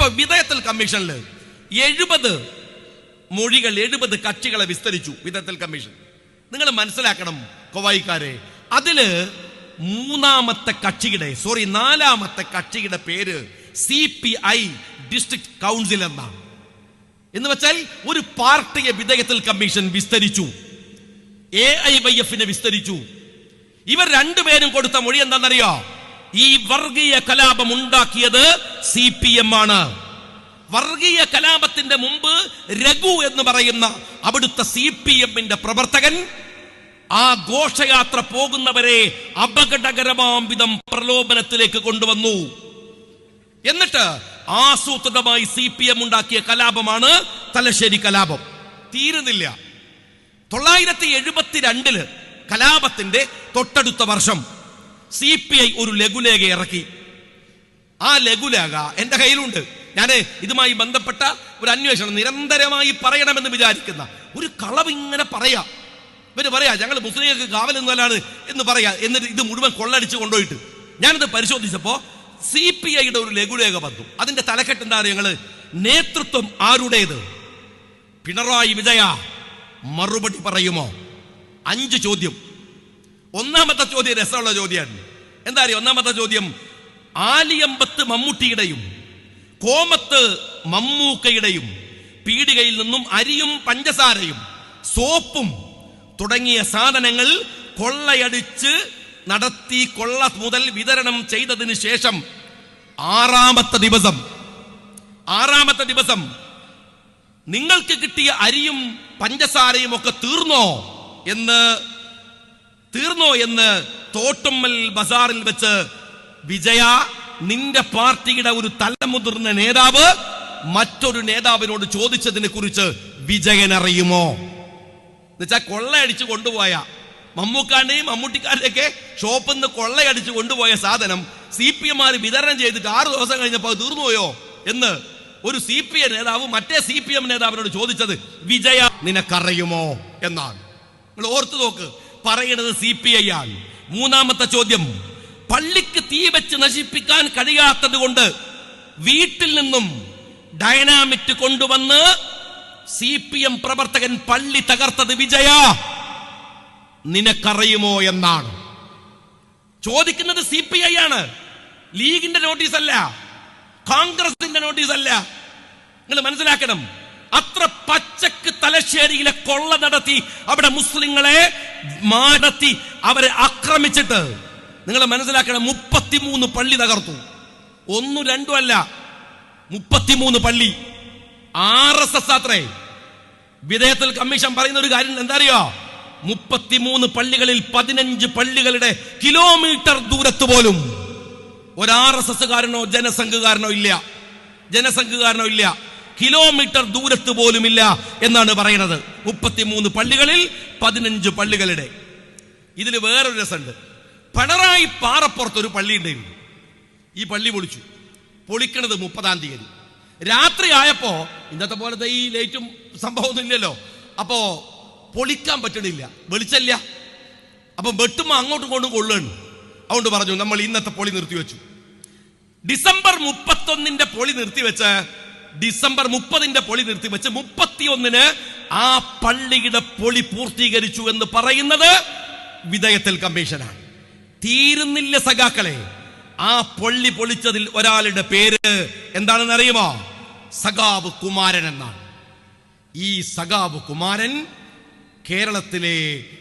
ഇപ്പൊ വിധേയത്തിൽ കമ്മീഷനിൽ 70 മൊഴികൾ 70 കക്ഷികളെ വിസ്തരിച്ചു വിധേയത്തിൽ കമ്മീഷൻ. നിങ്ങൾ മനസ്സിലാക്കണം കോവായിക്കാരെ, അതില് നാലാമത്തെ കക്ഷിയുടെ പേര് CPI ഡിസ്ട്രിക്ട് കൗൺസിൽ എന്നാണ്. എന്ന് വെച്ചാൽ ഒരു പാർട്ടിയെ വിധേയത്തിൽ കമ്മീഷൻ വിസ്തരിച്ചു, AIYF-നെ വിസ്തരിച്ചു. ഇവർ രണ്ടുപേരും കൊടുത്ത മൊഴി എന്താണെന്നറിയോ? ഈ വർഗീയ കലാപം ഉണ്ടാക്കിയത് CPM ആണ്. വർഗീയ കലാപത്തിന്റെ മുമ്പ് രഘു എന്ന് പറയുന്ന അവിടുത്തെ CPM-ന്റെ പ്രവർത്തകൻ ആ ഘോഷയാത്ര പോകുന്നവരെ അപകടകരമാം വിധം പ്രലോഭനത്തിലേക്ക് കൊണ്ടുവന്നു. എന്നിട്ട് ആസൂത്രിതമായി CPM ഉണ്ടാക്കിയ കലാപമാണ് തലശ്ശേരി കലാപം. തീരുന്നില്ല. 972 കലാപത്തിന്റെ തൊട്ടടുത്ത വർഷം CPI ഒരു ലഘുലേഖ ഇറക്കി. ആ ലഘുലേഖ എന്റെ കയ്യിലുണ്ട്. ഞാൻ ഇതുമായി ബന്ധപ്പെട്ട ഒരു അന്വേഷണം നിരന്തരമായി പറയണമെന്ന് വിചാരിക്കുന്ന ഒരു കളവ് ഇങ്ങനെ പറയാം. ഇവര് പറയാ ഞങ്ങൾ മുസ്ലിങ്ങൾക്ക് കാവൽ നിന്നാലാണ് എന്ന് പറയാ. എന്നിട്ട് ഇത് മുഴുവൻ കൊള്ളടിച്ച് കൊണ്ടുപോയിട്ട് ഞാനിത് പരിശോധിച്ചപ്പോ CPI-യുടെ ഒരു ലഘുലേഖ വന്നു. അതിന്റെ തലക്കെട്ട് എന്താ ഞങ്ങള് നേതൃത്വം ആരുടേത്? പിണറായി വിജയ മറുപടി പറയുമോ? 5 ചോദ്യം. ഒന്നാമത്തെ ചോദ്യം രസമുള്ള ചോദ്യമാണ്. എന്താ അറിയോ? ഒന്നാമത്തെ ചോദ്യം, ആലിയമ്പത്ത് മമ്മൂട്ടിയുടെയും കോമത്ത് മമ്മൂക്കയുടെയും പീടികയിൽ നിന്നും അരിയും പഞ്ചസാരയും സോപ്പും തുടങ്ങിയ സാധനങ്ങൾ കൊള്ളയടിച്ച് നടത്തി കൊള്ള മുതൽ വിതരണം ചെയ്തതിന് ശേഷം ആറാമത്തെ ദിവസം നിങ്ങൾക്ക് കിട്ടിയ അരിയും പഞ്ചസാരയും ഒക്കെ തീർന്നോ എന്ന് തോട്ടുമ്മൽ ബസാറിൽ വെച്ച് വിജയ, നിന്റെ പാർട്ടിയുടെ ഒരു തലമുതിർന്ന നേതാവ് മറ്റൊരു നേതാവിനോട് ചോദിച്ചതിനെ കുറിച്ച് വിജയൻ അറിയുമോ? എന്നുവെച്ചാൽ കൊള്ളയടിച്ച് കൊണ്ടുപോയ മമ്മൂക്കാന്റെയും മമ്മൂട്ടിക്കാരുടെയൊക്കെ ഷോപ്പിൽ നിന്ന് കൊള്ളയടിച്ച് കൊണ്ടുപോയ സാധനം CPM-മാർ വിതരണം ചെയ്തിട്ട് 6 ദിവസം കഴിഞ്ഞപ്പോൾ അത് തീർന്നുപോയോ എന്ന് ഒരു CPI നേതാവ് മറ്റേ CPM നേതാവിനോട് ചോദിച്ചത് വിജയ നിനക്കറിയുമോ എന്നാണ്. നിങ്ങൾ ഓർത്തു നോക്ക്, പറയണത് CPI ആണ്. മൂന്നാമത്തെ ചോദ്യം, പള്ളിക്ക് തീ വെച്ച് നശിപ്പിക്കാൻ കഴിയാത്തത് കൊണ്ട് വീട്ടിൽ നിന്നും ഡൈനാമിറ്റ് കൊണ്ടുവന്ന് CPM പ്രവർത്തകൻ പള്ളി തകർത്തത് വിജയ നിനക്കറിയുമോ എന്നാണ് ചോദിക്കുന്നത്. CPI ആണ്, ലീഗിന്റെ നോട്ടീസ് അല്ല, കോൺഗ്രസിന്റെ നോട്ടീസ് അല്ല. നിങ്ങൾ മനസ്സിലാക്കണം, അത്ര പച്ചക്ക് തലശ്ശേരിയിലെ കൊള്ള നടത്തി അവിടെ മുസ്ലിങ്ങളെ മാടത്തി അവരെ ആക്രമിച്ചിട്ട് നിങ്ങൾ മനസ്സിലാക്കണം, 33 പള്ളി തകർത്തു. 1, 2 അല്ല, 33 പള്ളി. RSS അത്രേ. വിധേയത്തിൽ കമ്മീഷൻ പറയുന്ന ഒരു കാര്യം എന്താ അറിയോ? 33 പള്ളികളിൽ 15 പള്ളികളുടെ കിലോമീറ്റർ ദൂരത്ത് പോലും ഒരു RSS-കാരനോ ജനസംഘകാരനോ ഇല്ല. കിലോമീറ്റർ ദൂരത്ത് പോലും ഇല്ല എന്നാണ് പറയുന്നത്. 33 പള്ളികളിൽ 15 പള്ളികളുടെ. ഇതിൽ വേറൊരു രസമുണ്ട്. പിണറായി പാറപ്പുറത്ത് ഒരു പള്ളി ഉണ്ടായിരുന്നു. ഈ പള്ളി പൊളിക്കണത് 30-ാം തീയതി രാത്രി ആയപ്പോ, ഇന്നത്തെ പോലത്തെ ഈ ലൈറ്റും സംഭവമൊന്നും ഇല്ലല്ലോ, അപ്പോ പൊളിക്കാൻ പറ്റണില്ല, വെളിച്ചല്ല. അപ്പൊ വെട്ടുമ്പോ അങ്ങോട്ടും കൊണ്ടും കൊള്ളുകയാണ്. അതുകൊണ്ട് പറഞ്ഞു നമ്മൾ ഇന്നത്തെ പൊളി നിർത്തിവെച്ചു. ഡിസംബർ 31-ന്റെ പൊളി നിർത്തിവെച്ച് ഡിസംബർ 30-ന്റെ പൊളി നിർത്തിവെച്ച് 31-ന് ആ പള്ളിയുടെ പൊളി പൂർത്തീകരിച്ചു എന്ന് പറയുന്നത് വിധേയത്തിൽ കമ്മീഷനാണ്. തീരുന്നില്ല സഖാക്കളെ. ആ പള്ളി പൊളിച്ചതിൽ ഒരാളുടെ പേര് എന്താണെന്ന് അറിയുമോ? സഖാവ് കുമാരൻ എന്നാണ്. ഈ സഖാവ് കുമാരൻ കേരളത്തിലെ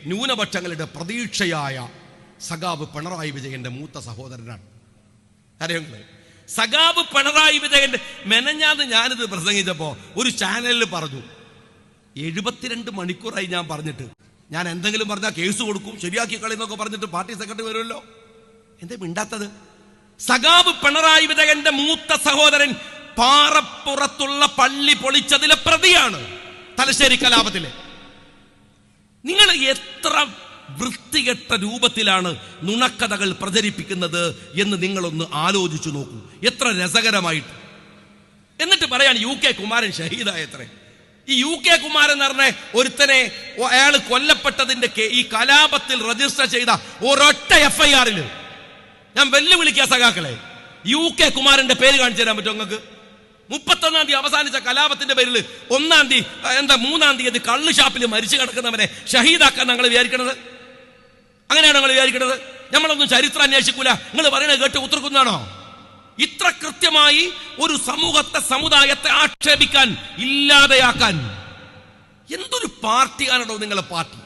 ന്യൂനപക്ഷങ്ങളുടെ പ്രതീക്ഷയായ സഖാവ് പിണറായി വിജയന്റെ മൂത്ത സഹോദരനാണ്. അറിയങ്ങളെ, സഖാവ് പിണറായി വിജയന്റെ മെനഞ്ഞാന്ന് ഞാനിത് പ്രസംഗിച്ചപ്പോ ഒരു ചാനലിൽ പറഞ്ഞു, 72 മണിക്കൂറായി ഞാൻ പറഞ്ഞിട്ട്, ഞാൻ എന്തെങ്കിലും പറഞ്ഞാൽ കേസ് കൊടുക്കും, ശരിയാക്കി കളയുന്നൊക്കെ പറഞ്ഞിട്ട് പാർട്ടി സെക്രട്ടറി വരുമല്ലോ, എന്തേ മിണ്ടാത്തത്? സഖാവ് പിണറായി വിജയന്റെ മൂത്ത സഹോദരൻ പാറപ്പുറത്തുള്ള പള്ളി പൊളിച്ചതിലെ പ്രതിയാണ് തലശ്ശേരി കലാപത്തിലെ. നിങ്ങൾ എത്ര വൃത്തികെട്ട രൂപത്തിലാണ് നുണക്കഥകൾ പ്രചരിപ്പിക്കുന്നത് എന്ന് നിങ്ങളൊന്ന് ആലോചിച്ചു നോക്കൂ, എത്ര രസകരമായിട്ട്. എന്നിട്ട് പറയാണ് UK കുമാരൻ ഷഹീദായത്രേ. ഈ UK കുമാരൻ എന്ന് പറഞ്ഞ ഒരുത്തനെ അയാൾ കൊല്ലപ്പെട്ടതിന്റെ ഈ കലാപത്തിൽ രജിസ്റ്റർ ചെയ്ത ഒരൊറ്റ FIR-ല് ഞാൻ വെല്ലുവിളിക്കുക സഖാക്കളെ, UK കുമാരന്റെ പേര് കാണിച്ചു തരാൻ പറ്റുമോ നിങ്ങൾക്ക്? 31-ാം തീയതി അവസാനിച്ച കലാപത്തിന്റെ പേരിൽ 3-ാം തീയതി കള്ള് ഷാപ്പിൽ മരിച്ചു കിടക്കുന്നവനെ ഷഹീദാക്കാൻ ഞങ്ങൾ വിചാരിക്കണത്? അങ്ങനെയാണോ നിങ്ങൾ വിചാരിക്കണത്? നമ്മളൊന്നും ചരിത്രം അന്വേഷിക്കൂല, നിങ്ങൾ പറയണത് കേട്ട് ഉത്തർക്കുന്നാണോ? ഇത്ര കൃത്യമായി ഒരു സമുദായത്തെ ആക്ഷേപിക്കാൻ, ഇല്ലാതെയാക്കാൻ എന്തൊരു പാർട്ടിയാണോ നിങ്ങളെ പാർട്ടി?